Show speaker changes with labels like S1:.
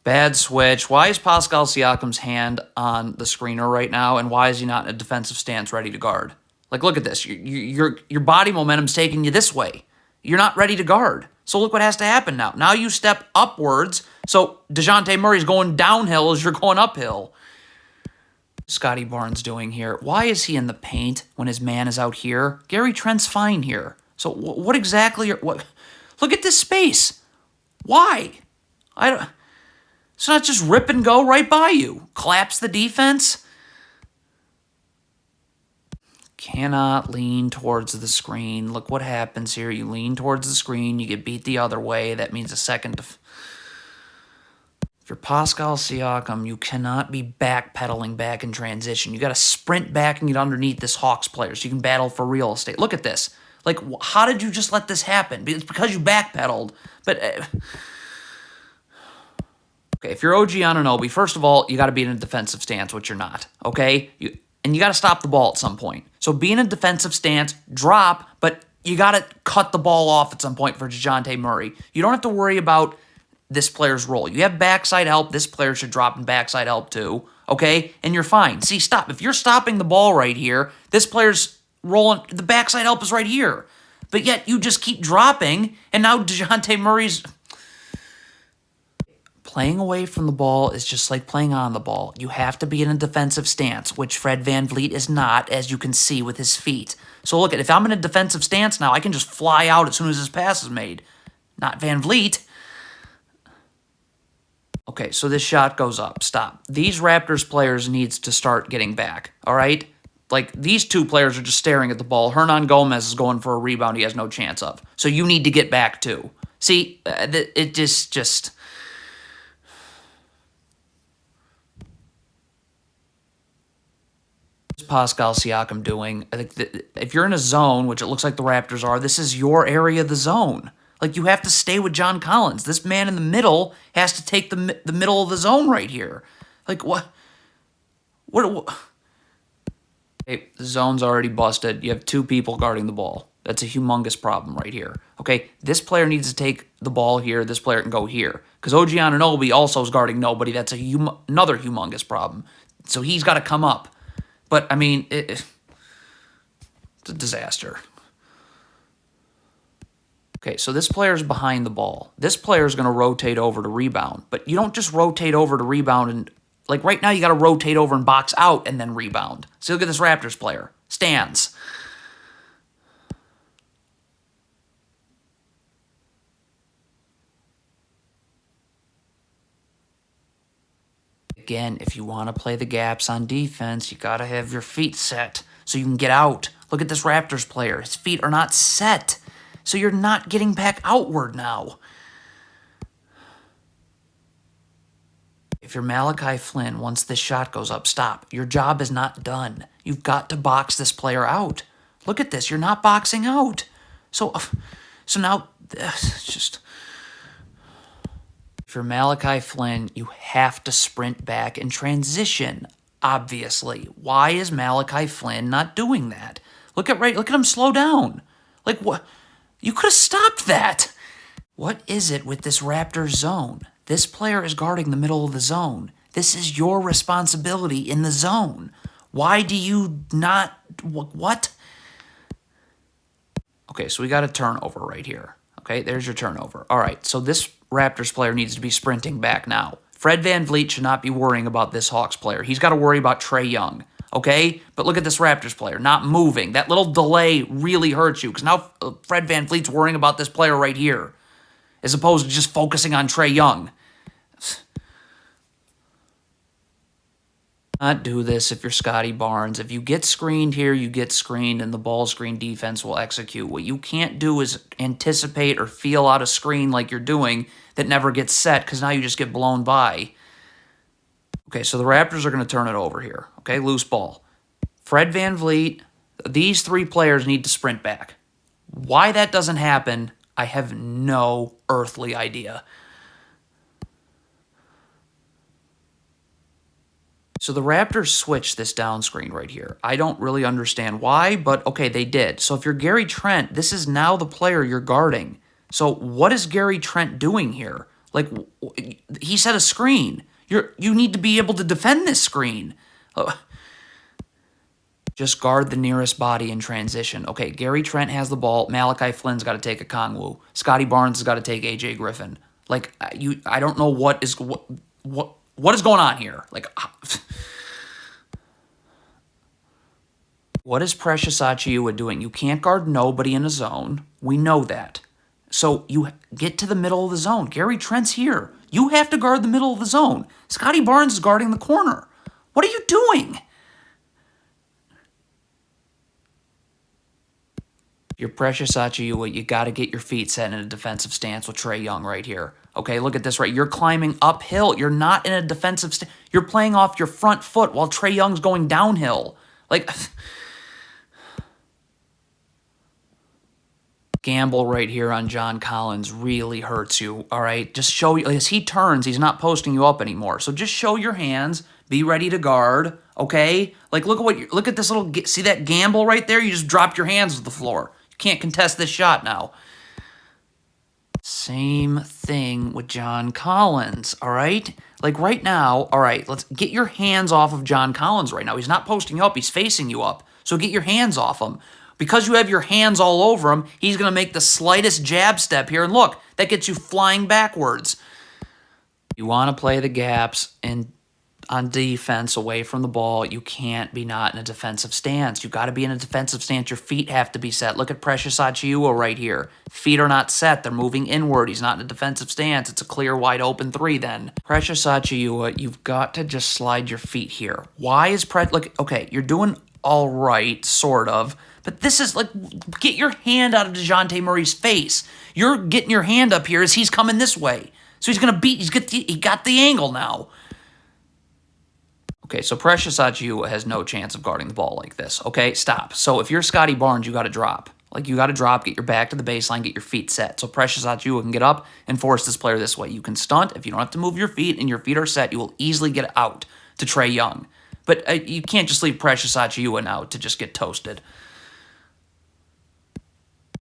S1: Bad switch. Why is Pascal Siakam's hand on the screener right now, and why is he not in a defensive stance ready to guard? Like, look at this. Your body momentum's taking you this way. You're not ready to guard. So look what has to happen now. Now you step upwards, so DeJounte Murray's going downhill as you're going uphill. Scotty Barnes doing here? Why is he in the paint when his man is out here? Gary Trent's fine here. So what exactly? What? Look at this space. Why? I don't. It's not just rip and go right by you. Collapse the defense. Cannot lean towards the screen. Look what happens here. You lean towards the screen. You get beat the other way. That means a second. If you're Pascal Siakam, you cannot be backpedaling back in transition. You got to sprint back and get underneath this Hawks player so you can battle for real estate. Look at this. Like, how did you just let this happen? It's because you backpedaled. But okay, if you're OG Anunoby, first of all, you got to be in a defensive stance, which you're not. Okay, and you got to stop the ball at some point. So be in a defensive stance, drop, but you got to cut the ball off at some point for DeJounte Murray. You don't have to worry about this player's role. You have backside help. This player should drop in backside help too. Okay, and you're fine. See, stop. If you're stopping the ball right here, this player's rolling, the backside help is right here. But yet you just keep dropping, and now DeJounte Murray's playing away from the ball is just like playing on the ball. You have to be in a defensive stance, which Fred VanVleet is not, as you can see with his feet. So look, if I'm in a defensive stance now, I can just fly out as soon as his pass is made. Not VanVleet. Okay, so this shot goes up. Stop. These Raptors players needs to start getting back, all right? Like, these two players are just staring at the ball. Hernan Gomez is going for a rebound he has no chance of. So you need to get back, too. See, it just... What's Pascal Siakam doing? I think if you're in a zone, which it looks like the Raptors are, this is your area of the zone. Like, you have to stay with John Collins. This man in the middle has to take the middle of the zone right here. Like, what? Okay, the zone's already busted. You have two people guarding the ball. That's a humongous problem right here. Okay, this player needs to take the ball here. This player can go here. Because OG Anunoby also is guarding nobody. That's another humongous problem. So he's got to come up. But, I mean, it's a disaster. Okay, so this player's behind the ball. This player's going to rotate over to rebound. But you don't just rotate over to rebound and... Like, right now, you got to rotate over and box out and then rebound. So look at this Raptors player. Stands. Again, if you want to play the gaps on defense, you got to have your feet set so you can get out. Look at this Raptors player. His feet are not set, so you're not getting back outward now. If you're Malachi Flynn, once this shot goes up, stop. Your job is not done. You've got to box this player out. Look at this. You're not boxing out. So now, it's just... If you're Malachi Flynn, you have to sprint back and transition, obviously. Why is Malachi Flynn not doing that? Look at him slow down. Like, what? You could have stopped that. What is it with this Raptors zone? This player is guarding the middle of the zone. This is your responsibility in the zone. Why do you not... What? Okay, so we got a turnover right here. Okay, there's your turnover. All right, so this Raptors player needs to be sprinting back now. Fred VanVleet should not be worrying about this Hawks player. He's got to worry about Trae Young, okay? But look at this Raptors player, not moving. That little delay really hurts you because now Fred VanVleet's worrying about this player right here as opposed to just focusing on Trae Young. Not do this if you're Scotty Barnes. If you get screened here, you get screened, and the ball screen defense will execute. What you can't do is anticipate or feel out a screen like you're doing that never gets set because now you just get blown by. Okay, so the Raptors are going to turn it over here. Okay, loose ball. Fred VanVleet, these three players need to sprint back. Why that doesn't happen, I have no earthly idea. So the Raptors switched this down screen right here. I don't really understand why, but okay, they did. So if you're Gary Trent, this is now the player you're guarding. So what is Gary Trent doing here? Like, he set a screen. You need to be able to defend this screen. Just guard the nearest body in transition. Okay, Gary Trent has the ball. Malachi Flynn's got to take a Kongwu. Scotty Barnes has got to take A.J. Griffin. Like, I don't know what is going on here. Like, what is Precious Achiuwa doing? You can't guard nobody in a zone. We know that. So you get to the middle of the zone. Gary Trent's here. You have to guard the middle of the zone. Scotty Barnes is guarding the corner. What are you doing? You're Precious Achiuwa. You got to get your feet set in a defensive stance with Trae Young right here. Okay, look at this right. You're climbing uphill. You're not in a defensive stance. You're playing off your front foot while Trae Young's going downhill. Like, gamble right here on John Collins really hurts you, all right? Just show, as he turns, he's not posting you up anymore. So just show your hands. Be ready to guard, okay? Like, look at this little, see that gamble right there? You just dropped your hands to the floor. You can't contest this shot now. Same thing with John Collins, all right? Like right now, all right, let's get your hands off of John Collins right now. He's not posting you up, he's facing you up. So get your hands off him. Because you have your hands all over him, he's going to make the slightest jab step here. And look, that gets you flying backwards. You want to play the gaps and on defense away from the ball. You can't be not in a defensive stance. You got to be in a defensive stance. Your feet have to be set. Look at Precious Achiuwa right here. Feet are not set. They're moving inward. He's not in a defensive stance. It's a clear, wide open three then. Precious Achiuwa, you've got to just slide your feet here. Why is look, okay, you're doing all right, sort of. But this is like, get your hand out of DeJounte Murray's face. You're getting your hand up here as he's coming this way. So he's going to beat, he got the angle now. Okay, so Precious Achiuwa has no chance of guarding the ball like this. Okay, stop. So if you're Scotty Barnes, you got to drop. Like, you got to drop, get your back to the baseline, get your feet set. So Precious Achiuwa can get up and force this player this way. You can stunt. If you don't have to move your feet and your feet are set, you will easily get out to Trae Young. But you can't just leave Precious Achiuwa now to just get toasted.